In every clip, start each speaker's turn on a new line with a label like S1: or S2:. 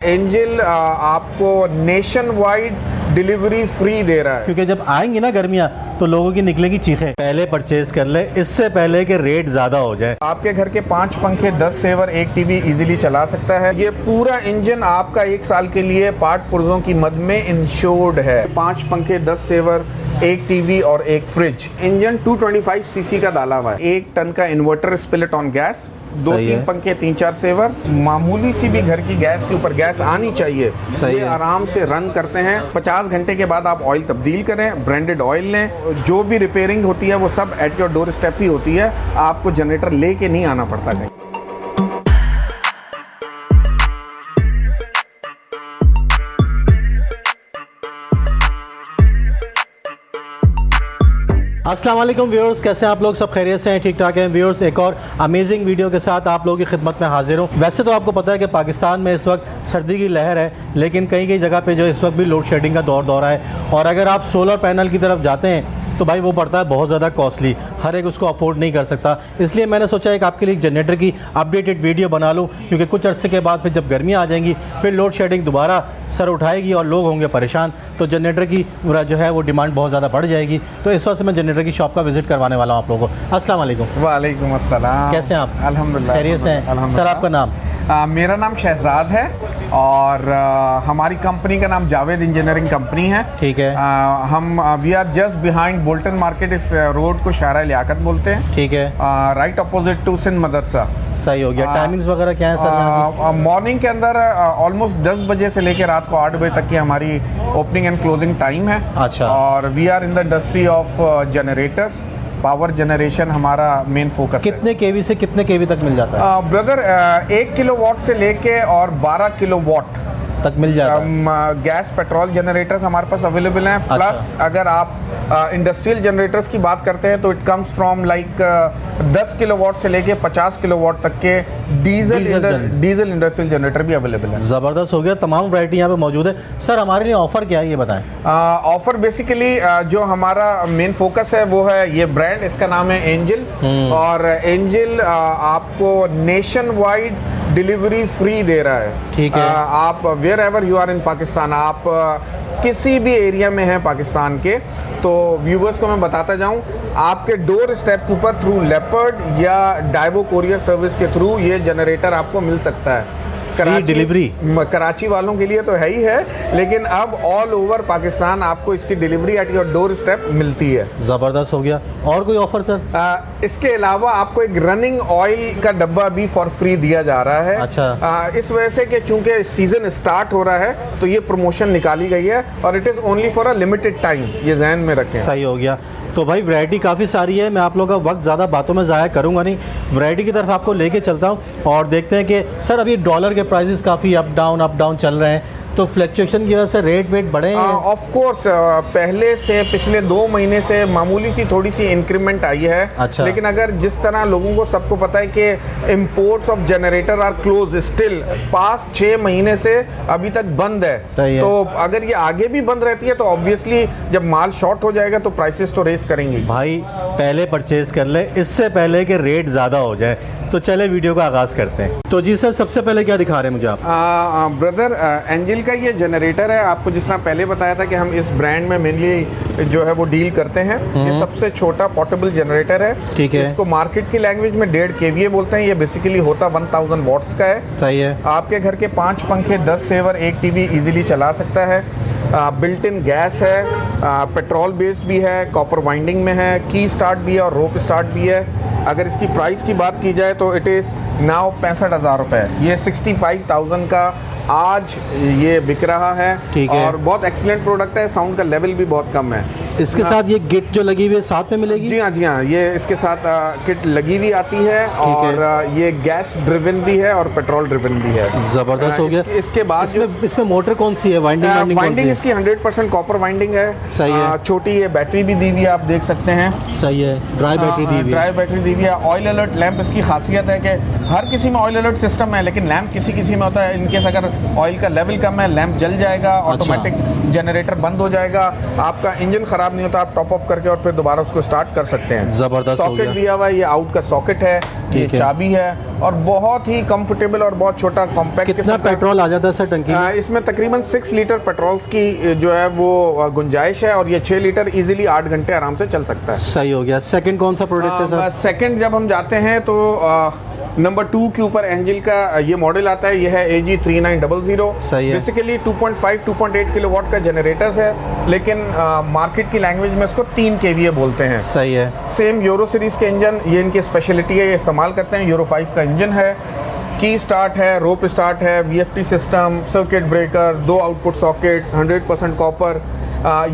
S1: Angel आपको nationwide delivery free दे रहा है,
S2: क्योंकि जब आएंगी ना गर्मियाँ तो लोगों की निकलेगी चीखें। पहले परचेज कर ले इससे पहले कि रेट ज़्यादा हो जाए।
S1: आपके घर के 5 पंखे, 10 सेवर, 1 टीवी इजीली चला सकता है। ये पूरा इंजन आपका 1 साल के लिए पार्ट पुर्जों की मद में इंश्योर्ड है। 5 पंखे, 10 सेवर, 1 टीवी और 1 फ्रिज। इंजन 225 सीसी का डाला हुआ है। 1 टन का इन्वर्टर स्पिलिट ऑन गैस, 2-3 पंखे, 3-4 सेवर। मामूली सी भी घर की गैस के ऊपर गैस आनी चाहिए, ये आराम से रन करते हैं। 50 घंटे के बाद आप ऑयल तब्दील करें, ब्रांडेड ऑयल लें। जो भी रिपेयरिंग होती है वो सब एट योर डोर स्टेप ही होती है, आपको जनरेटर लेके नहीं आना पड़ता कहीं।
S2: अस्सलाम वालेकुम व्यूअर्स, कैसे हैं आप लोग? सब खैरियत से हैं, ठीक ठाक हैं व्यूअर्स। एक और अमेजिंग वीडियो के साथ आप लोगों की खिदमत में हाजिर हूँ। वैसे तो आपको पता है कि पाकिस्तान में इस वक्त सर्दी की लहर है, लेकिन कई कई जगह पे जो इस वक्त भी लोड शेडिंग का दौर है। और अगर आप सोलर पैनल की तरफ जाते हैं तो भाई वो पड़ता है बहुत ज़्यादा कॉस्टली, हर एक उसको अफोर्ड नहीं कर सकता। इसलिए मैंने सोचा एक आपके लिए जनरेटर की अपडेटेड वीडियो बना लूँ, क्योंकि कुछ अरसे के बाद फिर जब गर्मियाँ आ जाएंगी फिर लोड शेडिंग दोबारा सर उठाएगी और लोग होंगे परेशान, तो जनरेटर की जो है वो डिमांड बहुत ज़्यादा बढ़ जाएगी। तो इस वक्त से मैं जनरेटर की शॉप का विजिट करवाने वाला हूँ आप लोगों को। अस्सलाम वालेकुम।
S1: वालेकुम अस्सलाम।
S2: कैसे हैं आप?
S1: अल्हम्दुलिल्लाह
S2: खैरियत से हैं। सर आपका नाम?
S1: मेरा नाम शहजाद है और हमारी कंपनी का नाम जावेद इंजीनियरिंग कंपनी है।
S2: ठीक है।
S1: हम we are just behind Bolton market. इस रोड को शारा लियाकत बोलते हैं।
S2: ठीक है।
S1: Right opposite to Sindh Madrasa.
S2: सही हो गया। टाइमिंग्स वगैरह क्या है सर?
S1: मॉर्निंग के अंदर ऑलमोस्ट 10 बजे से लेकर रात को 8 बजे तक की हमारी ओपनिंग एंड क्लोजिंग टाइम है।
S2: अच्छा।
S1: और we are in the industry of generators. Power generation हमारा मेन फोकस है।
S2: कितने केवी से कितने केवी तक मिल जाता है?
S1: ब्रदर 1 किलोवाट से लेके और 12 किलोवाट
S2: तक मिल जाता है।
S1: गैस पेट्रोल जनरेटर्स हमारे पास अवेलेबल हैं।
S2: अच्छा।
S1: प्लस अगर आप इंडस्ट्रियल जनरेटर्स की बात करते हैं तो it comes from like 10 kilowatt से लेके 50 किलोवाट तक के डीजल इंडस्ट्रियल जनरेटर भी अवेलेबल है।
S2: ज़बरदस्त हो गया। तमाम वैरायटी यहाँ पे मौजूद है। सर हमारे लिए ऑफर क्या है ये बताएं।
S1: ऑफर बेसिकली जो हमारा मेन फोकस है वो है ये ब्रांड, इसका नाम है एंजिल। और एंजिल आपको नेशन वाइड डिलीवरी फ्री दे रहा है।
S2: ठीक है।
S1: आप wherever you are in Pakistan, आप किसी भी एरिया में हैं पाकिस्तान के, तो व्यूवर्स को मैं बताता जाऊं, आपके डोर स्टेप के ऊपर थ्रू लेपर्ड या डाइवो कोरियर सर्विस के थ्रू ये जनरेटर आपको मिल सकता है। कराची वालों के लिए तो है ही है, लेकिन अब ऑल ओवर पाकिस्तान आपको इसकी delivery at your door step मिलती है।
S2: ज़बरदस्त हो गया। और कोई ऑफर सर?
S1: इसके अलावा आपको एक रनिंग ऑयल का डब्बा भी फॉर फ्री दिया जा रहा है।
S2: अच्छा।
S1: इस वजह से कि चूंकि सीजन स्टार्ट हो रहा है तो ये प्रमोशन निकाली गई है और it is only for a limited time, ये ध्यान में रखें।
S2: सही हो गया। तो भाई वैरायटी काफ़ी सारी है। मैं आप लोगों का वक्त ज़्यादा बातों में ज़ाया करूँगा नहीं, वैरायटी की तरफ आपको लेके चलता हूँ और देखते हैं कि सर अभी डॉलर के प्राइसेस काफ़ी अप डाउन चल रहे हैं, तो फ्लक्चुएशन की वजह से रेट वेट बढ़े हैं?
S1: ऑफ कोर्स पहले से पिछले 2 महीने से मामूली सी थोड़ी सी इंक्रीमेंट आई है।
S2: अच्छा।
S1: लेकिन अगर जिस तरह लोगों को सबको पता है कि imports of generator are close still, past 6 महीने से अभी तक बंद है। तो अगर ये आगे भी बंद रहती है तो ऑब्वियसली जब माल शॉर्ट हो जाएगा तो प्राइसेस तो रेस करेंगे।
S2: भाई पहले परचेज कर ले इससे पहले कि रेट ज़्यादा हो जाए। तो चले वीडियो का आगाज़ करते हैं। तो जी सर सबसे पहले क्या दिखा रहे हैं मुझे आप?
S1: ब्रदर एंजिल का ये जनरेटर है। आपको जिस तरह पहले बताया था कि हम इस ब्रांड में मेनली जो है वो डील करते हैं। ये सबसे छोटा पोर्टेबल जनरेटर है।
S2: ठीक है।
S1: इसको मार्केट की लैंग्वेज में 1.5 kVA बोलते हैं। ये बेसिकली होता 1000 वॉट्स का है।
S2: सही है।
S1: आपके घर के 5 पंखे, 10 सेवर, 1 टीवी इजीली चला सकता है। बिल्ट इन गैस है, पेट्रोल बेस्ड भी है, कॉपर वाइंडिंग में है, की स्टार्ट भी है और रोप स्टार्ट भी है। अगर इसकी प्राइस की बात की जाए तो इट इज़ नाउ 65,000 रुपये। ये 65,000 का आज ये बिक रहा है।
S2: ठीक है।
S1: और बहुत एक्सीलेंट प्रोडक्ट है, साउंड का लेवल भी बहुत कम है।
S2: इसके साथ ये किट जो लगी हुई है साथ में मिलेगी?
S1: जी हाँ, ये इसके साथ किट लगी हुई आती है। और ये गैस ड्रिवन भी है और पेट्रोल ड्रिवन भी है।
S2: ज़बरदस्त हो गया।
S1: इसके बाद
S2: इसमें मोटर कौन सी है? वाइंडिंग
S1: इसकी 100% कॉपर वाइंडिंग है।
S2: सही है।
S1: छोटी ये बैटरी भी दी हुई है, आप देख सकते हैं।
S2: सही है। ड्राई बैटरी
S1: दी हुई है। ऑयल अलर्ट लैंप इसकी खासियत है कि हर किसी में ऑयल अलर्ट सिस्टम है, लेकिन लैंप किसी में होता है। इनकेस अगर ऑयल का लेवल कम है, लैंप जल जाएगा, ऑटोमेटिक जनरेटर बंद हो जाएगा। आपका इंजन खराब ख़राब नहीं होता, आप टॉप अप करके और फिर दोबारा उसको स्टार्ट कर सकते हैं।
S2: ज़बरदस्त हो
S1: सॉकेट
S2: गया।
S1: दिया हुआ है, ये आउट का सॉकेट है, ये
S2: ठीक है।
S1: चाबी है और बहुत ही कंफर्टेबल और बहुत छोटा कॉम्पैक्ट।
S2: कितना पेट्रोल आ जाता है सर टंकी में?
S1: इसमें तकरीबन 6 लीटर पेट्रोल्स की जो है वो गुंजाइश है और ये 6 लीटर इजीली 8 घंटे आराम से चल सकता है।
S2: सही हो गया। सेकंड कौन सा प्रोडक्ट है सर?
S1: सेकंड जब हम जाते हैं तो नंबर 2 के ऊपर एंजिल का ये मॉडल आता है, ये है AG3900।
S2: सही है।
S1: बेसिकली 2.5 2.8 किलोवाट का जनरेटर्स है, लेकिन मार्केट की लैंग्वेज में इसको 3 kVA बोलते हैं।
S2: सही है।
S1: सेम यूरो सीरीज के इंजन, ये इनकी स्पेशलिटी है, ये इस्तेमाल करते हैं। यूरो 5 का इंजन है, की स्टार्ट है, रोप स्टार्ट है, VFT system, circuit breaker, 2 output sockets, 100% copper.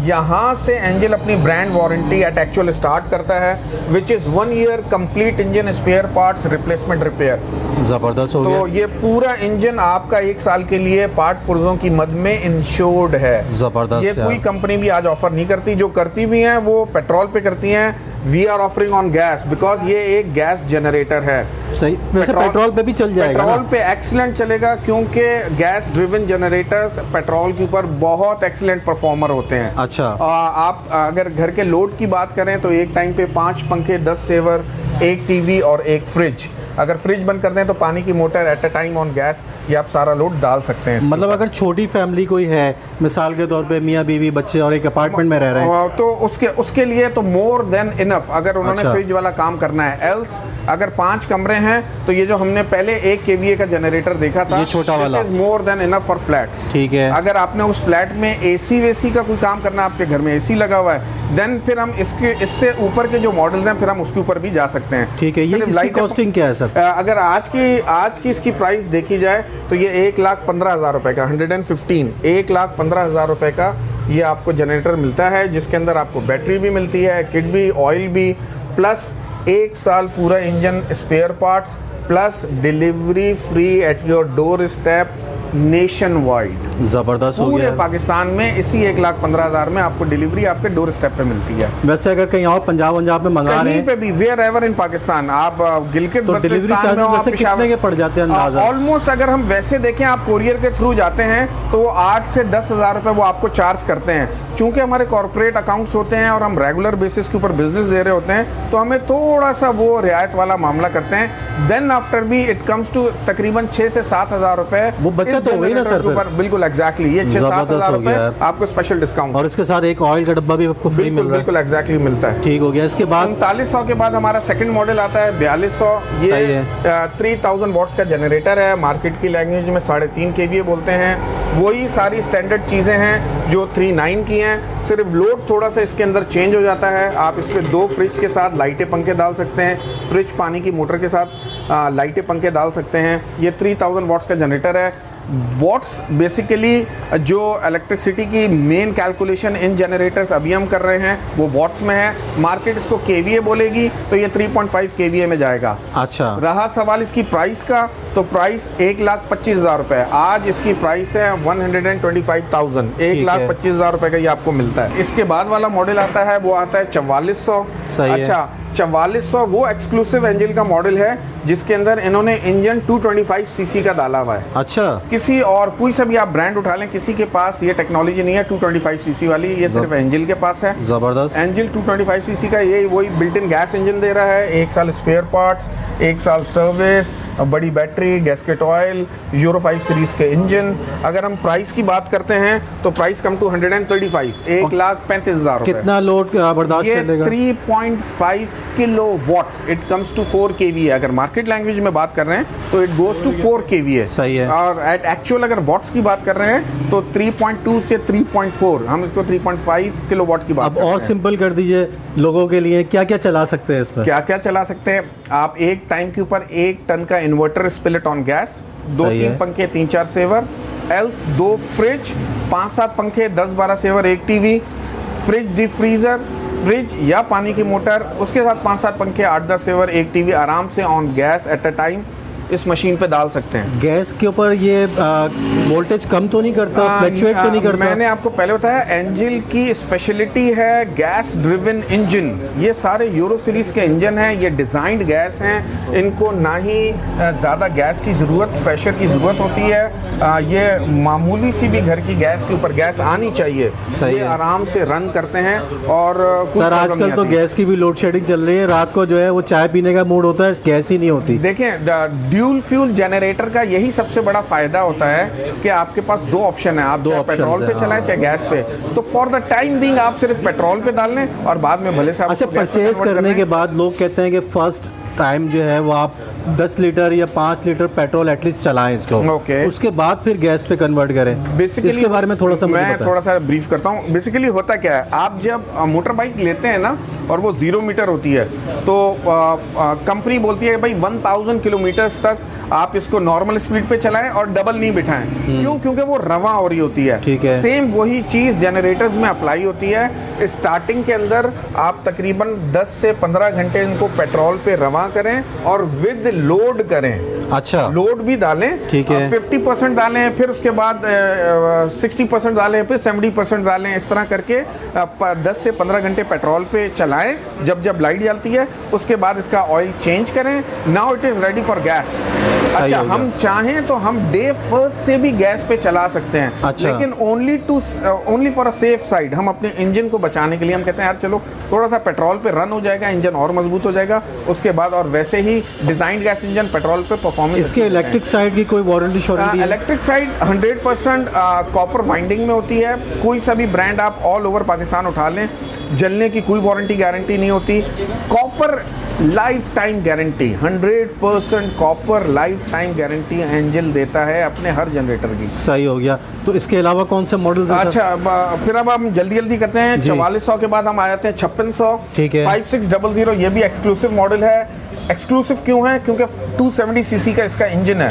S1: यहाँ से एंजिल अपनी brand warranty at actual start करता है, which is 1 year complete engine spare parts replacement repair.
S2: ज़बरदस्त हो
S1: तो
S2: गया।
S1: ये पूरा इंजन आपका 1 साल के लिए पार्ट पुर्जों की मद में इंश्योर्ड है।
S2: ज़बरदस्त
S1: ये कोई
S2: यार।
S1: कंपनी भी आज ऑफर नहीं करती, जो करती भी हैं वो पेट्रोल पे करती हैं। We are offering on gas because ये एक गैस जनरेटर है।
S2: सही। वैसे पेट्रोल पे भी चल जाएगा
S1: पेट्रोल
S2: ना?
S1: पे एक्सीलेंट चलेगा, क्योंकि गैस ड्रिवन जनरेटर्स पेट्रोल के ऊपर बहुत एक्सीलेंट परफॉर्मर होते हैं।
S2: अच्छा।
S1: आप अगर घर के लोड की बात करें तो एक टाइम पे 5 पंखे, 10 सेवर, 1 टीवी और 1 फ्रिज। अगर फ्रिज बंद कर दें तो पानी की motor at a time on gas, ये आप सारा लोड डाल सकते हैं।
S2: मतलब अगर छोटी फैमिली कोई है, मिसाल के तौर पे मियाँ बीवी बच्चे और एक अपार्टमेंट में रह रहे हैं,
S1: तो उसके लिए तो मोर देन इनफ, अगर उन्होंने
S2: अच्छा।
S1: फ्रिज वाला काम करना है। एल्स अगर 5 कमरे हैं तो ये जो हमने पहले 1 kVA का जनरेटर देखा था,
S2: ये छोटा वाला
S1: is more than enough for flats.
S2: ठीक है।
S1: अगर आपने उस फ्लैट में एसी वेसी का कोई काम करना है, आपके घर में एसी लगा हुआ है, देन फिर हम इससे ऊपर के जो मॉडल्स हैं फिर हम उसके ऊपर भी जा सकते हैं।
S2: ठीक है। ये
S1: सिर्फ
S2: इसकी
S1: लाइट
S2: कॉस्टिंग क्या है सर?
S1: अगर आज की इसकी प्राइस देखी जाए तो ये 1,15,000 रुपए का 1,15,000 रुपए का ये आपको जनरेटर मिलता है, जिसके अंदर आपको बैटरी भी मिलती है, किट भी, ऑयल भी, प्लस 1 साल पूरा engine spare parts, plus delivery free at your doorstep nationwide.
S2: ज़बरदस्त हो
S1: पूरे
S2: गया।
S1: पाकिस्तान में इसी 1,15,000 में आपको डिलीवरी आपके डोर स्टेप पे मिलती है।
S2: वैसे अगर कहीं और पंजाब में मंगा रहे
S1: कहीं
S2: हैं
S1: पे भी, वेयर एवर इन पाकिस्तान, आप गिलगित
S2: तो डिलीवरी चार्जेस वैसे कितने के पड़ जाते हैं अंदाजा?
S1: ऑलमोस्ट अगर हम वैसे देखें, आप कोरियर के थ्रू जाते हैं तो 8 से 10,000 रुपए वो आपको चार्ज करते हैं। चूंकि हमारे कॉर्पोरेट अकाउंट्स होते हैं और हम रेगुलर बेसिस के ऊपर बिजनेस दे रहे होते हैं, तो हमें थोड़ा सा वो रियायत वाला मामला करते हैं। देन आफ्टर भी इट कम्स टू तकरीबन 6 से 7,000 रुपए।
S2: वो बचत हो गई ना सर फिर?
S1: बिल्कुल एग्जैक्टली, ये 6-7,000
S2: हो गया
S1: रुपए आपको स्पेशल डिस्काउंट
S2: और इसके साथ एक ऑयल का डब्बा भी आपको फ्री मिल
S1: बिल्कुल
S2: रहा है।
S1: बिल्कुल एग्जैक्टली मिलता है।
S2: ठीक हो गया। इसके बाद
S1: 3900 के बाद हमारा सेकंड मॉडल आता है 4200।
S2: सही
S1: ये
S2: है।
S1: 3000 वॉट्स का जनरेटर है, मार्केट की लैंग्वेज में 3.5 kVA बोलते हैं। वही सारी स्टैंडर्ड चीज़ें हैं जो 39 की हैं, सिर्फ लोड थोड़ा सा इसके अंदर चेंज हो जाता है। आप इस पर 2 फ्रिज के साथ लाइटें पंखे डाल सकते हैं, फ्रिज पानी की मोटर के साथ लाइटें पंखे डाल सकते हैं। ये 3000 वॉट्स का जनरेटर है। वॉट्स बेसिकली जो इलेक्ट्रिसिटी की मेन कैलकुलेशन इन जनरेटर्स अभी हम कर रहे हैं वो वॉट्स में है। मार्केट इसको केवीए बोलेगी, तो ये 3.5 केवीए में जाएगा।
S2: अच्छा।
S1: रहा सवाल इसकी प्राइस का, तो प्राइस 1,25,000 रुपए। आज इसकी प्राइस है 125,000, 1,25,000 रुपए का ये आपको मिलता है। इसके बाद वाला मॉडल आता है वो आता है 4400।
S2: सही है।
S1: अच्छा, 4400 वो एक्सक्लूसिव एंजिल का मॉडल है जिसके अंदर इन्होंने इंजन 225 सीसी का डाला हुआ है।
S2: अच्छा।
S1: किसी और कोई सा भी आप ब्रांड उठा लें, किसी के पास ये टेक्नोलॉजी नहीं है 225 सीसी वाली, ये सिर्फ एंजिल के पास है।
S2: जबरदस्त।
S1: एंजिल 225 सीसी का ये वही बिल्ट इन गैस इंजन दे रहा है। 1 साल स्पेयर पार्ट्स, 1 साल सर्विस, बड़ी battery, gasket oil, euro 5 series के इंजन। अगर हम प्राइस की बात करते हैं तो प्राइस कम टू 135, 1,35,000 रुपए।
S2: कितना लोड बर्दाश्त कर लेगा?
S1: 3.5 kilowatt, it comes to 4 KVA. अगर मार्केट लैंग्वेज में बात कर रहे हैं तो इट गोज टू 4 केवीए।
S2: सही है।
S1: और एट एक्चुअल अगर वॉट्स की बात कर रहे हैं तो 3.2 से 3.4, हम इसको 3.5 किलो वॉट की बात
S2: अब और सिंपल कर दीजिए लोगों के लिए, क्या क्या चला सकते हैं इसमें?
S1: क्या क्या चला सकते हैं आप? एक टाइम के ऊपर 1 टन का इन्वर्टर स्पिलिट ऑन गैस, 2-3 पंखे, 3-4 सेवर, एल्स 2 फ्रिज, 5-7 पंखे, 10-12 saver, 1 TV, fridge, deep freezer, fridge या पानी की मोटर, उसके साथ 5-7 पंखे, 8-10 सेवर, 1 टीवी आराम से on gas at a time. इस मशीन पे डाल सकते हैं।
S2: गैस के ऊपर ये वोल्टेज कम तो नहीं करता, फ्लक्चुएट तो नहीं करता?
S1: मैंने आपको पहले बताया एंजिल की स्पेशलिटी है गैस ड्रिवन इंजन। ये सारे यूरो सीरीज के इंजन हैं, ये डिज़ाइंड गैस हैं, इनको ना ही ज़्यादा गैस की ज़रूरत, प्रेशर की ज़रूरत होती है। ये मामूली सी भी घर की गैस के ऊपर गैस आनी चाहिए, ये आराम से रन करते हैं। और
S2: सर आजकल तो गैस की भी लोड शेडिंग चल रही है, रात को जो है वो चाय पीने का मूड होता है, गैस ही नहीं होती।
S1: देखें, ड्यूल फ्यूल जनरेटर का यही सबसे बड़ा फायदा होता है कि आपके पास दो ऑप्शन है, आप चाहे पेट्रोल पे चलाएं चाहे गैस पे। तो फॉर द टाइम बीइंग आप सिर्फ पेट्रोल पे डाल लें और बाद में भले से आप
S2: अच्छा, परचेज करने के बाद लोग कहते हैं कि फर्स्ट टाइम जो है वो आप 10 लीटर या 5 लीटर पेट्रोल एटलीस्ट चलाएं इसको, उसके बाद फिर गैस पे कन्वर्ट करें।
S1: बेसिकली
S2: इसके बारे में थोड़ा सा
S1: मैं थोड़ा सा ब्रीफ करता हूँ। बेसिकली होता क्या है, आप जब मोटर बाइक लेते हैं ना और वो 0 मीटर होती है तो कंपनी बोलती है भाई 1000 किलोमीटर्स तक आप इसको नॉर्मल स्पीड पे चलाएं और डबल नहीं बिठाएं। क्यों? क्योंकि वो रवा हो रही होती है।
S2: ठीक है।
S1: सेम वही चीज़ जनरेटर्स में अप्लाई होती है। स्टार्टिंग के अंदर आप तकरीबन 10 से 15 घंटे इनको पेट्रोल पे रवा करें और विद लोड करें।
S2: अच्छा,
S1: लोड भी डालें,
S2: ठीक है,
S1: 50% डालें, फिर उसके बाद 60% डालें, फिर 70% डालें। इस तरह करके 10 से 15 घंटे पेट्रोल पे चलाएं। जब जब लाइट जलती है उसके बाद इसका ऑयल चेंज करें। Now it is ready for gas. अच्छा, हम चाहें तो हम डे फर्स्ट से भी गैस पे चला सकते हैं।
S2: अच्छा।
S1: लेकिन only for a safe side, हम अपने इंजन को बचाने के लिए हम कहते हैं यार चलो थोड़ा सा पेट्रोल पे रन हो जाएगा, इंजन और मजबूत हो जाएगा उसके बाद। और वैसे ही डिजाइन गैस इंजन पेट्रोल पे परफॉर्मेंस।
S2: इसके इलेक्ट्रिक साइड की कोई warranty surety?
S1: Electric side 100% copper winding में होती है। कोई सा भी ब्रांड आप ऑल ओवर पाकिस्तान उठा लें, जलने की कोई वारंटी गारंटी नहीं होती। Copper life time guarantee, 100% copper life time guarantee angel देता है अपने हर जनरेटर की।
S2: सही हो गया। तो इसके अलावा कौन से मॉडल?
S1: अच्छा, फिर अब हम जल्दी करते हैं। 4400 के बाद हम आ जाते हैं 5600।
S2: ठीक है।
S1: 5600 ये भी एक्सक्लूसिव मॉडल है। एक्सक्लूसिव क्यों है? क्योंकि 270 सीसी का इसका इंजन है।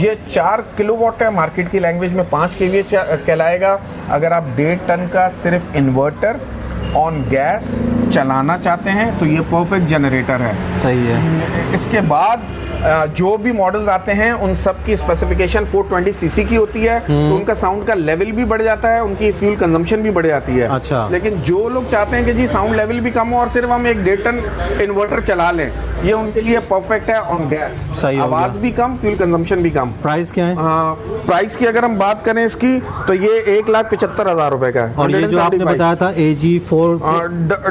S1: ये 4 किलोवाट है, मार्केट की लैंग्वेज में 5 केवीए कहलाएगा। अगर आप 1.5 टन का सिर्फ इन्वर्टर ऑन गैस चलाना चाहते हैं तो ये परफेक्ट जनरेटर है।
S2: सही है।
S1: इसके बाद जो भी मॉडल्स आते हैं उन सब की स्पेसिफिकेशन 420 सीसी की होती है, तो उनका साउंड का लेवल भी बढ़ जाता है, उनकी फ्यूल कंजम्पशन भी बढ़ जाती है।
S2: अच्छा।
S1: लेकिन जो लोग चाहते हैं कि जी साउंड लेवल भी कम हो और सिर्फ हम एक 1.5 टन इन्वर्टर चला लें, ये उनके लिए परफेक्ट है ऑन गैस।
S2: सही,
S1: आवाज़ भी कम, फ्यूल कंजम्पशन भी कम।
S2: प्राइस क्या है?
S1: प्राइस की अगर हम बात करें इसकी तो ये 1,75,000 रुपए का है।
S2: और ये जो आपने बताया था AG4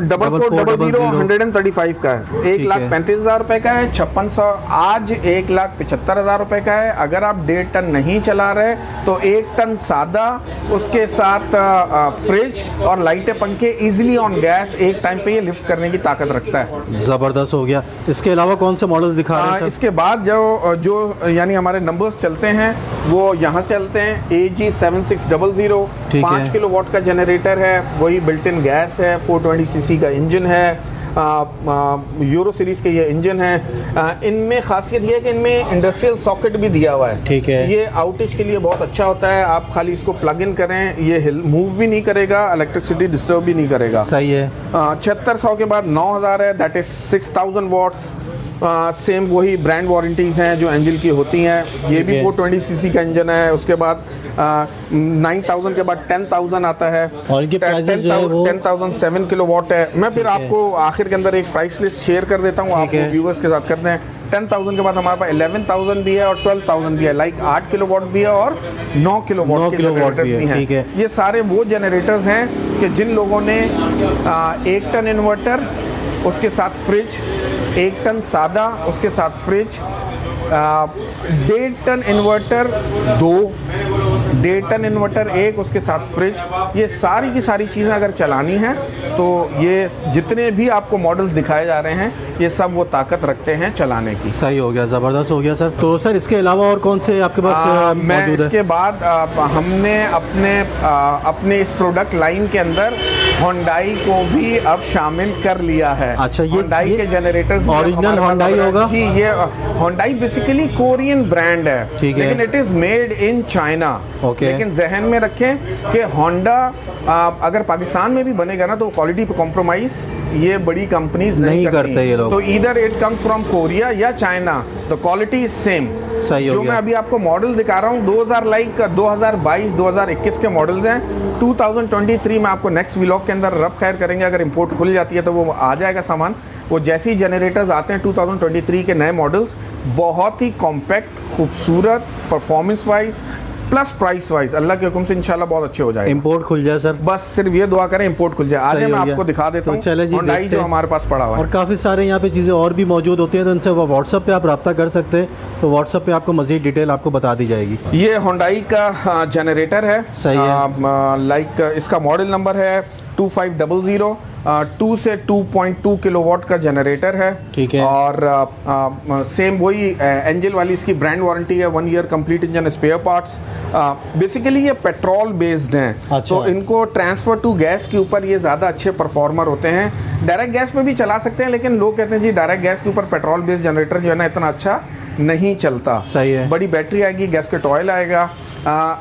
S1: 4400 135 का है, 1,35,000 रुपए का है। 5600 आज 1,75,000 रुपए का है। अगर आप 1.5 टन नहीं चला रहे तो 1 टन सादा, उसके साथ फ्रिज और लाइटें पंखे इजीली ऑन गैस एक टाइम पे ये लिफ्ट करने की ताकत रखता है।
S2: जबरदस्त हो गया। इसके अलावा कौन से मॉडल दिखा रहे हैं?
S1: इसके बाद जो यानी हमारे नंबर्स चलते हैं वो यहाँ चलते हैं। AG7600 5 किलोवाट का जनरेटर है, वही बिल्ट इन गैस है, 420 सीसी का इंजन है। यूरो सीरीज के ये इंजन है। इनमें खासियत ये है कि इनमें इंडस्ट्रियल सॉकेट भी दिया हुआ है।
S2: ठीक है।
S1: ये आउटेज के लिए बहुत अच्छा होता है। आप खाली इसको प्लग इन करें, ये मूव भी नहीं करेगा, इलेक्ट्रिसिटी डिस्टर्ब भी नहीं करेगा।
S2: सही है।
S1: 7600 के बाद 9000 है, दैट इज 6000 वाट्स। सेम वही ब्रांड वारंटीज़ हैं जो एंजल की होती हैं। ये भी 420 सीसी का इंजन है। उसके बाद 9000 के बाद 10000 आता है
S2: और इनकी प्राइसेस जो है वो
S1: 10,000 7 किलोवाट है। मैं फिर आपको आखिर के अंदर एक प्राइस लिस्ट शेयर कर देता हूँ, आप व्यूवर्स के साथ करते हैं। 10,000 के बाद हमारे पास 11,000 भी है और 12,000 भी है, लाइक 8 किलोवाट भी है और 9 किलोवाट के जनरेटर्स भी हैं।
S2: ठीक है।
S1: ये सारे वो जनरेटर्स हैं कि जिन लोगों ने 1 टन इन्वर्टर, उसके साथ फ्रिज, 1 टन सादा, उसके साथ fridge, 1.5 ton inverter 2, 1.5 ton inverter 1, उसके साथ फ्रिज, ये सारी की सारी चीज़ें अगर चलानी हैं तो ये जितने भी आपको मॉडल्स दिखाए जा रहे हैं ये सब वो ताकत रखते हैं चलाने की।
S2: सही हो गया, ज़बरदस्त हो गया सर। तो सर इसके अलावा और कौन से आपके पास
S1: मैं इसके बाद हमने अपने इस प्रोडक्ट लाइन के अंदर होंडाई को भी अब शामिल कर लिया है।
S2: अच्छा, ये
S1: होंडाई के जनरेटर्स
S2: ओरिजिनल होंडाई होगा
S1: जी। ये होंडाई बेसिकली कोरियन ब्रांड है, लेकिन it is made in China. लेकिन जहन में रखें कि होंडा अगर पाकिस्तान में भी बनेगा ना तो क्वालिटी पे कॉम्प्रोमाइज ये बड़ी कंपनीज नहीं करते ये लोग। तो इधर इट कम्स फ्रॉम कोरिया या China. The quality is same.
S2: सही हो
S1: जो
S2: गया।
S1: मैं अभी आपको मॉडल दिखा रहा हूँ 2022 2021 के मॉडल्स हैं। 2023 में आपको नेक्स्ट व्लॉग के अंदर रब खैर करेंगे, अगर इंपोर्ट खुल जाती है तो वो आ जाएगा सामान। वो जैसे ही जनरेटर्स आते हैं 2023 के नए मॉडल्स, बहुत ही कॉम्पैक्ट, खूबसूरत, performance wise plus price wise अल्लाह के हुक्म से इंशाल्लाह बहुत अच्छे हो जाएंगे।
S2: इंपोर्ट खुल जाए सर,
S1: बस सिर्फ ये दुआ करें इंपोर्ट खुल जाए। आज
S2: सही
S1: मैं
S2: हो गया।
S1: आपको दिखा देता
S2: तो
S1: हूँ
S2: चले जी,
S1: Hyundai
S2: देखते
S1: जो
S2: हैं।
S1: हमारे पास पड़ा हुआ है।
S2: और काफ़ी सारे यहाँ पे चीज़ें और भी मौजूद होती हैं, तो इनसे वो व्हाट्सअप पे आप रब्ता कर सकते हैं, तो व्हाट्सअप पे आपको मज़ीद डिटेल आपको बता दी जाएगी।
S1: ये Hyundai का जनरेटर है।
S2: सही है।
S1: लाइक इसका मॉडल नंबर है 2500। 2 से 2.2 किलोवाट का जनरेटर है।
S2: ठीक है।
S1: और सेम वही एंजल वाली इसकी ब्रांड वारंटी है, 1 year complete engine spare parts. Basically ये पेट्रोल बेस्ड हैं।
S2: अच्छा।
S1: तो इनको ट्रांसफ़र टू गैस के ऊपर ये ज़्यादा अच्छे परफॉर्मर होते हैं। डायरेक्ट गैस पे भी चला सकते हैं, लेकिन लोग कहते हैं जी डायरेक्ट गैस के ऊपर पेट्रोल बेस्ड जनरेटर जो है ना इतना अच्छा नहीं चलता।
S2: सही है।
S1: बड़ी बैटरी आएगी, गैसकेट ऑयल आएगा।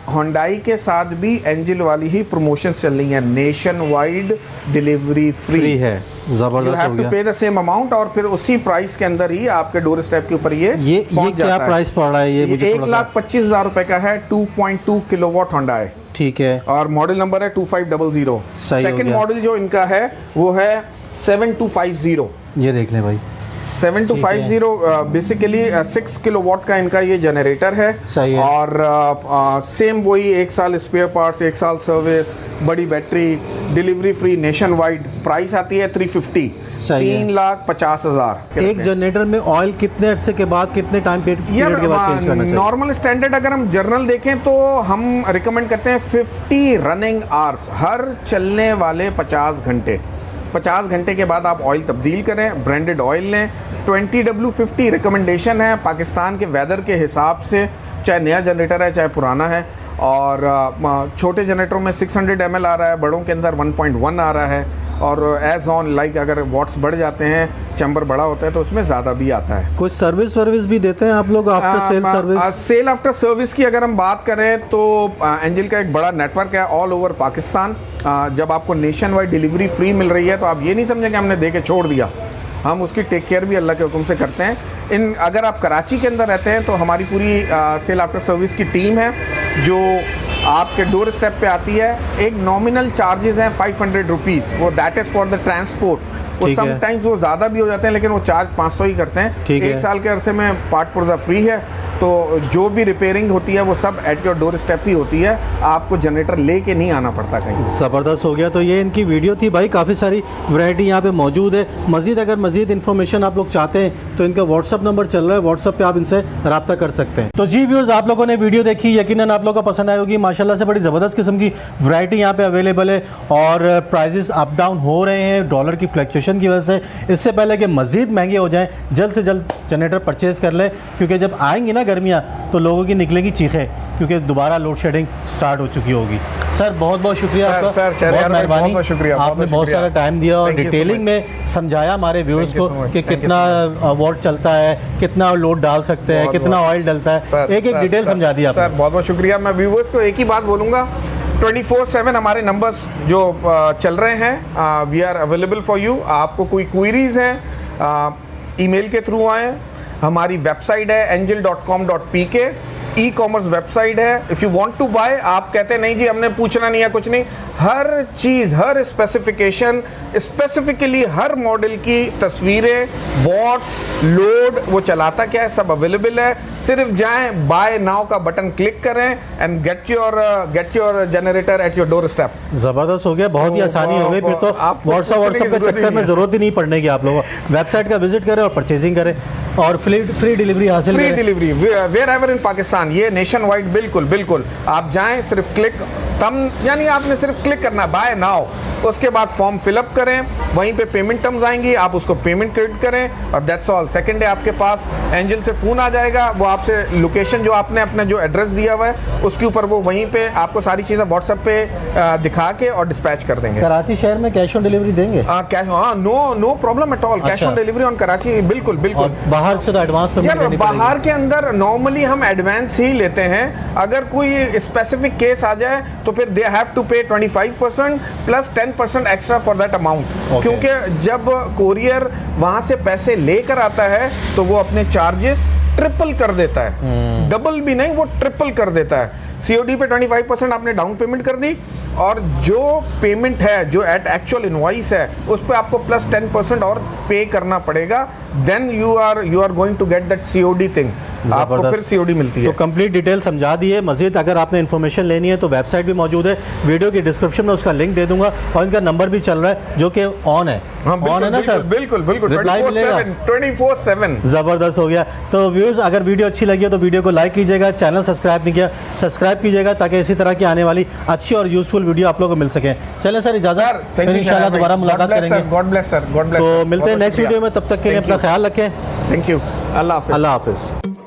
S1: Hyundai के साथ भी एंजल वाली ही प्रमोशन चल रही है, नेशन वाइड डिलीवरी
S2: फ्री है,
S1: यू
S2: ज़बरदस्त हो
S1: हैव टू
S2: गया।
S1: पे द सेम अमाउंट, और फिर उसी प्राइस के अंदर ही आपके डोर स्टेप के ऊपर ये पहुंच
S2: क्या
S1: जाता है।
S2: प्राइस पड़ रहा है ये मुझे थोड़ा सा?
S1: 1,25,000 रुपए का है। 2.2 किलोवाट Hyundai,
S2: ठीक है।
S1: और मॉडल नंबर है 2500।
S2: सही हो
S1: सेकंड
S2: गया।
S1: मॉडल जो इनका है वो है 7250।
S2: ये देख लें भाई,
S1: 7250 बेसिकली 6 किलोवाट का इनका ये जनरेटर है।
S2: सही है।
S1: और सेम वही 1 साल स्पेयर पार्ट्स, 1 साल सर्विस, बड़ी battery, delivery free nation wide. Price आती है 350,
S2: सही है।
S1: 3,50,000।
S2: एक जनरेटर में ऑयल कितने अर्से के बाद, कितने टाइम पीरियड के बाद चेंज करना चाहिए?
S1: नॉर्मल स्टैंडर्ड अगर हम जर्नल देखें तो हम रिकमेंड करते हैं 50 रनिंग आवर्स, हर चलने वाले 50 घंटे। 50 घंटे के बाद आप ऑयल तब्दील करें, ब्रांडेड ऑयल लें। 20W50 रिकमेंडेशन है पाकिस्तान के वेदर के हिसाब से, चाहे नया जनरेटर है चाहे पुराना है। और छोटे जनरेटरों में 600 ml आ रहा है, बड़ों के अंदर 1.1 आ रहा है। और एज ऑन लाइक अगर वॉट्स बढ़ जाते हैं, चैम्बर बड़ा होता है तो उसमें ज़्यादा भी आता है।
S2: कुछ सर्विस वर्विस भी देते हैं आप लोग after sale service?
S1: Sale after service की अगर हम बात करें तो एंजल का एक बड़ा नेटवर्क है ऑल ओवर पाकिस्तान। जब आपको नेशन वाइड डिलीवरी फ्री मिल रही है तो आप ये नहीं समझें कि हमने दे के छोड़ दिया, हम उसकी टेक केयर भी अल्लाह के हुक्म से करते हैं। अगर आप कराची के अंदर रहते हैं तो हमारी पूरी सेल आफ्टर सर्विस की टीम है जो आपके डोर स्टेप पे आती है। एक नॉमिनल चार्जेस हैं 500 रुपीज़, वो that is for the transport. वो
S2: ठीक है।
S1: समटाइम्स वो ज़्यादा भी हो जाते हैं, लेकिन वो चार्ज 500 ही करते हैं।
S2: ठीक है।
S1: 1 साल के अरसे में पार्ट पुर्जा फ्री है, तो जो भी रिपेयरिंग होती है वो सब एट योर डोर स्टेप ही होती है, आपको जनरेटर लेके नहीं आना पड़ता कहीं।
S2: ज़बरदस्त हो गया। तो ये इनकी वीडियो थी भाई, काफ़ी सारी वैरायटी यहाँ पे मौजूद है। मज़ीद अगर मज़ीद इन्फॉर्मेशन आप लोग चाहते हैं तो इनका व्हाट्सअप नंबर चल रहा है, व्हाट्सअप पे आप इनसे रब्ता कर सकते हैं। तो जी व्यूअर्स, आप लोगों ने वीडियो देखी, यकीनन आप लोगों को पसंद आई होगी। माशाल्लाह से बड़ी ज़बरदस्त किस्म की वैरायटी यहाँ पे अवेलेबल है, और प्राइजेस अप डाउन हो रहे हैं डॉलर की फ्लक्चुएशन की वजह से। इससे पहले कि मज़ीद महंगे हो जाएँ, जल्द से जल्द जनरेटर परचेज़ कर लें, क्योंकि जब आएंगी ना गर्मियाँ तो लोगों की निकलेगी चीखें, क्योंकि दोबारा लोड शेडिंग स्टार्ट हो चुकी होगी। सर बहुत बहुत शुक्रिया आपका, बहुत मेहरबानी,
S1: बहुत शुक्रिया,
S2: आपने बहुत सारा टाइम दिया और
S1: Thank you so
S2: डिटेलिंग में समझाया हमारे व्यूअर्स
S1: Thank you
S2: को
S1: so much.
S2: कि
S1: Thank you
S2: कितना वोल्ट चलता है, कितना लोड डाल सकते हैं, कितना ऑयल डलता है, एक एक डिटेल समझा दी आपने।
S1: सर बहुत बहुत शुक्रिया। मैं व्यूवर्स को एक ही बात बोलूँगा, 24/7 हमारे नंबर्स जो चल रहे हैं, we are available for you. आपको कोई क्वेरीज हैं ईमेल के थ्रू आएँ। हमारी वेबसाइट है angel.com.pk, ई कॉमर्स वेबसाइट है। If you want to buy, आप कहते हैं नहीं जी हमने पूछना नहीं है कुछ नहीं, हर चीज़, हर स्पेसिफिकेशन, स्पेसिफिकली हर मॉडल की तस्वीरें, वॉट्स, लोड, वो चलाता क्या है, सब अवेलेबल है। सिर्फ जाएं, बाय नाउ का बटन क्लिक करें and get your generator eight your door step.
S2: ज़बरदस्त हो गया, बहुत ही आसानी हो गई। फिर तो
S1: आपको
S2: व्हाट्सअप के चक्कर में ज़रूरत ही नहीं पड़ने की। आप लोग वेबसाइट का विजिट करें और परचेजिंग करें, और फ्री डिलीवरी हासिल
S1: फ्री
S2: करें।
S1: Delivery wherever in Pakistan, ये नेशन वाइड। बिल्कुल आप जाएं, सिर्फ क्लिक तम, यानी आपने सिर्फ क्लिक करना है बाय नाउ, उसके बाद फॉर्म फिलअप करें, वहीं पे पेमेंट टर्म्स आएंगी, आप उसको पेमेंट क्रेडिट करें और दैट्स ऑल। सेकंड डे आपके पास एंजल से फ़ोन आ जाएगा, वो आपसे लोकेशन जो आपने अपना जो एड्रेस दिया हुआ है उसके ऊपर वो वहीं पे आपको सारी चीज़ें व्हाट्सएप पे दिखा के और डिस्पैच कर देंगे।
S2: कराची शहर में कैश ऑन डिलीवरी देंगे?
S1: कैश, हाँ, no problem at all, cash on delivery on Karachi, बिल्कुल।
S2: और बाहर से तो एडवांस पेमेंट
S1: यार
S2: करनी पड़ेगी?
S1: बाहर के अंदर नॉर्मली हम एडवांस ही लेते हैं। अगर कोई स्पेसिफिक केस आ जाए तो फिर दे हैव टू पे 25% plus 10% extra for that amount, क्योंकि जब कोरियर वहां से पैसे लेकर आता है तो वो अपने चार्जेस ट्रिपल कर देता है, डबल भी नहीं, वो ट्रिपल कर देता है। सीओडी पे 25% आपने डाउन पेमेंट कर दी, और जो पेमेंट है, जो एट एक्चुअल इनवॉइस है, उस पे आपको प्लस 10% और पे करना पड़ेगा। Then you are going to get that COD thing, आपको फिर सीओडी मिलती है।
S2: तो कंप्लीट डिटेल समझा दी है। मजीद अगर आपने इन्फॉर्मेशन लेनी है तो वेबसाइट भी मौजूद है, वीडियो की डिस्क्रिप्शन में उसका लिंक दे दूंगा, और इनका नंबर भी चल रहा है जो कि ऑन है।
S1: हाँ,
S2: ऑन है ना सर?
S1: बिल्कुल बिल्कुल,
S2: रिप्लाई मिलेगा
S1: 24/7।
S2: ज़बरदस्त हो गया। तो व्यूज़, अगर वीडियो अच्छी लगी है तो वीडियो को लाइक कीजिएगा, चैनल सब्सक्राइब नहीं किया सब्सक्राइब कीजिएगा, ताकि इसी तरह की आने वाली अच्छी और यूजफुल वीडियो आप लोगों को मिल सके। चलें सर, इजाज़त, फिर इंशाल्लाह दोबारा मुलाकात करेंगे।
S1: God bless sir, God bless.
S2: तो मिलते हैं नेक्स्ट वीडियो में, तब तक के लिए अपना ख्याल रखें।
S1: थैंक यू, अल्लाह हाफिज़।
S2: अल्लाह हाफिज़।